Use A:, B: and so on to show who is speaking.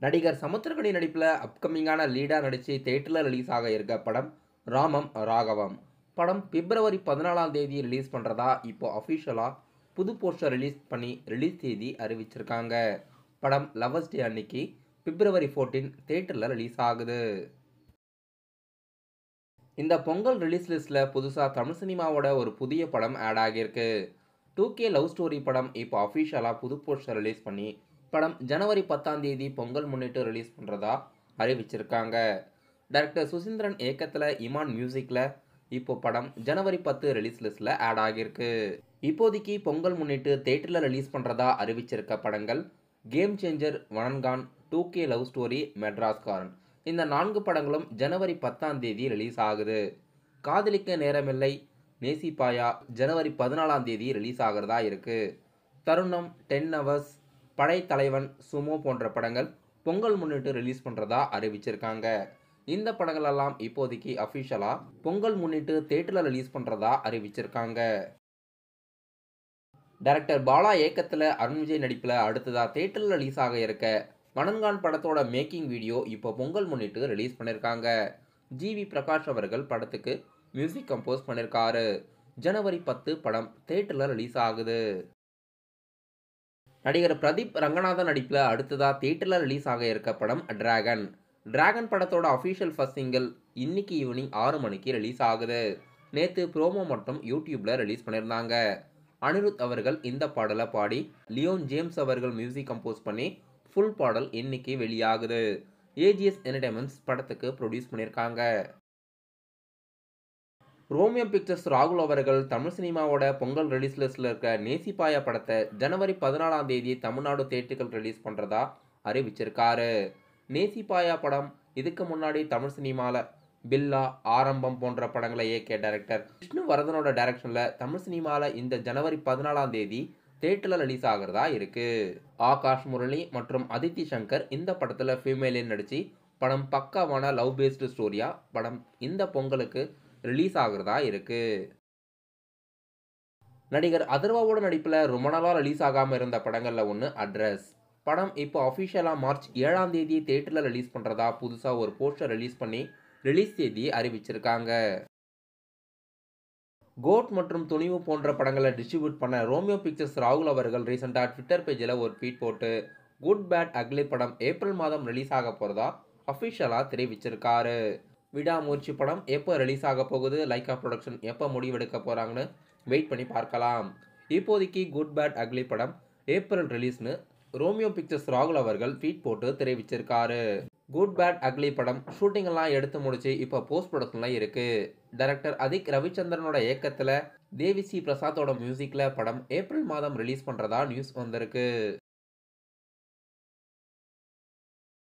A: நடிகர் சமுத்திரக்கனி நடிப்பில் அப்கமிங்கான லீடாக நடித்து தேட்டரில் ரிலீஸ் ஆக இருக்க படம் ராமம் ராகவம். படம் பிப்ரவரி 14ஆம் தேதி ரிலீஸ் பண்ணுறதா இப்போ அஃபிஷியலாக புது போஸ்டர் ரிலீஸ் பண்ணி ரிலீஸ் தேதி அறிவிச்சிருக்காங்க. படம் லவர்ஸ் டே அன்னைக்கு பிப்ரவரி 14 தேட்டரில் ரிலீஸ் ஆகுது. இந்த பொங்கல் ரிலீஸ் லிஸ்ட்டில் புதுசாக தமிழ் சினிமாவோட ஒரு புதிய படம் ஆட் ஆகியிருக்கு. 2K லவ் ஸ்டோரி படம் இப்போ அஃபிஷியலாக புது போஸ்டர் ரிலீஸ் பண்ணி படம் ஜனவரி 10ஆம் தேதி பொங்கல் முன்னிட்டு ரிலீஸ் பண்ணுறதா அறிவிச்சிருக்காங்க. டைரக்டர் சுசீந்திரன் இயக்கத்தில் இமான் மியூசிக்கில் இப்போ படம் ஜனவரி 10 ரிலீஸ் லிஸ்ட்டில் ஆட் ஆகியிருக்கு. இப்போதைக்கு பொங்கல் முன்னிட்டு தேட்டரில் ரிலீஸ் பண்ணுறதா அறிவிச்சிருக்க படங்கள் கேம் சேஞ்சர், வணங்கான், 2K லவ் ஸ்டோரி, மெட்ராஸ்காரன். இந்த 4 படங்களும் ஜனவரி 10ஆம் தேதி ரிலீஸ் ஆகுது. காதலிக்க நேரமில்லை, நேசிப்பாயா ஜனவரி 14ஆம் தேதி ரிலீஸ் ஆகிறதா இருக்கு. தருணம், 10 ஹவர்ஸ், படைத்தலைவன், சுமோ போன்ற படங்கள் பொங்கல் முன்னிட்டு ரிலீஸ் பண்ணுறதா அறிவிச்சிருக்காங்க. இந்த படங்கள் எல்லாம் இப்போதைக்கு அஃபிஷியலாக பொங்கல் முன்னிட்டு தேட்டரில் ரிலீஸ் பண்ணுறதா அறிவிச்சிருக்காங்க. டைரக்டர் பாலா இயக்கத்தில் அருண் விஜய் நடிப்பில் அடுத்ததாக தேட்டரில் ரிலீஸ் ஆக இருக்க வணங்கான் படத்தோட மேக்கிங் வீடியோ இப்போ பொங்கல் முன்னிட்டு ரிலீஸ் பண்ணியிருக்காங்க. ஜிவி பிரகாஷ் அவர்கள் படத்துக்கு மியூசிக் கம்போஸ் பண்ணியிருக்காரு. ஜனவரி 10 படம் தேட்டரில் ரிலீஸ் ஆகுது. நடிகர் பிரதீப் ரங்கநாதன் நடிப்பில் அடுத்ததாக தேட்டரில் ரிலீஸ் ஆக இருக்க படம் டிராகன். டிராகன் படத்தோட அஃபிஷியல் ஃபர்ஸ்ட் சிங்கிள் இன்னைக்கு ஈவினிங் 6 மணிக்கு ரிலீஸ் ஆகுது. நேற்று ப்ரோமோ மட்டும் யூடியூப்ல ரிலீஸ் பண்ணியிருந்தாங்க. அனிருத் அவர்கள் இந்த பாடலை பாடி லியோன் ஜேம்ஸ் அவர்கள் மியூசிக் கம்போஸ் பண்ணி ஃபுல் பாடல் இன்னைக்கு வெளியாகுது. ஏஜிஎஸ் என்டர்டைன்மெண்ட்ஸ் படத்துக்கு ப்ரொடியூஸ் பண்ணியிருக்காங்க. ரோமியோ பிக்சர்ஸ் ராகுல் அவர்கள் தமிழ் சினிமாவோட பொங்கல் ரிலீஸ் லிஸ்ட்டில் இருக்க நேசிப்பாயா படத்தை ஜனவரி 14ஆம் தேதி தமிழ்நாடு தேட்டர்கள் ரிலீஸ் பண்ணுறதா அறிவிச்சிருக்காரு. நேசிப்பாயா படம் இதுக்கு முன்னாடி தமிழ் சினிமாவில் பில்லா, ஆரம்பம் போன்ற படங்களை இயக்கிய டைரக்டர் விஷ்ணு வரதனோட டைரக்ஷனில் தமிழ் சினிமாவில் இந்த ஜனவரி 14ஆம் தேதி தேட்டரில் ரிலீஸ் ஆகிறதா இருக்கு. ஆகாஷ் முரளி மற்றும் அதித்தி சங்கர் இந்த படத்தில் ஃபீமேலில் நடித்து படம் பக்காவான லவ் பேஸ்டு ஸ்டோரியா படம் இந்த பொங்கலுக்கு ரிலீஸ் ஆகிறதா இருக்கு. நடிகர் அதர்வாவோட நடிப்பில் ரொம்ப நாளாக ரிலீஸ் ஆகாமல் இருந்த படங்களில் ஒன்று அட்ரஸ். படம் இப்போ அஃபிஷியலாக மார்ச் 7ஆம் தேதி தேட்டரில் ரிலீஸ் பண்ணுறதா புதுசாக ஒரு போஸ்டர் ரிலீஸ் பண்ணி ரிலீஸ் தேதி அறிவிச்சிருக்காங்க. கோட் மற்றும் துணிவு போன்ற படங்களை டிஸ்ட்ரிபியூட் பண்ண ரோமியோ பிக்சர்ஸ் ராகுல் அவர்கள் ரீசெண்டாக ட்விட்டர் பேஜில் ஒரு ட்வீட் போட்டு குட் பேட் அக்லி படம் ஏப்ரல் மாதம் ரிலீஸ் ஆக போகிறதா அஃபிஷியலாக தெரிவிச்சிருக்காரு. விடாமுயற்சி படம் எப்போ ரிலீஸ் ஆக போகுது, லைக்கா ப்ரொடக்ஷன் எப்போ முடிவெடுக்க போகிறாங்கன்னு வெயிட் பண்ணி பார்க்கலாம். இப்போதைக்கு குட் பேட் அக்லி படம் ஏப்ரல் ரிலீஸ்னு ரோமியோ பிக்சர்ஸ் ராகுல் அவர்கள் ட்வீட் போட்டு தெரிவிச்சிருக்காரு. குட் பேட் அக்லி படம் ஷூட்டிங் எல்லாம் எடுத்து முடிச்சு இப்போ போஸ்ட் ப்ரொடக்ஷன்ல இருக்கு. டைரக்டர் அதிக் ரவிச்சந்திரனோட இயக்கத்தில் தேவி ஸ்ரீ பிரசாத்தோட மியூசிக்கில் படம் ஏப்ரல் மாதம் ரிலீஸ் பண்ணுறதா நியூஸ் வந்திருக்கு.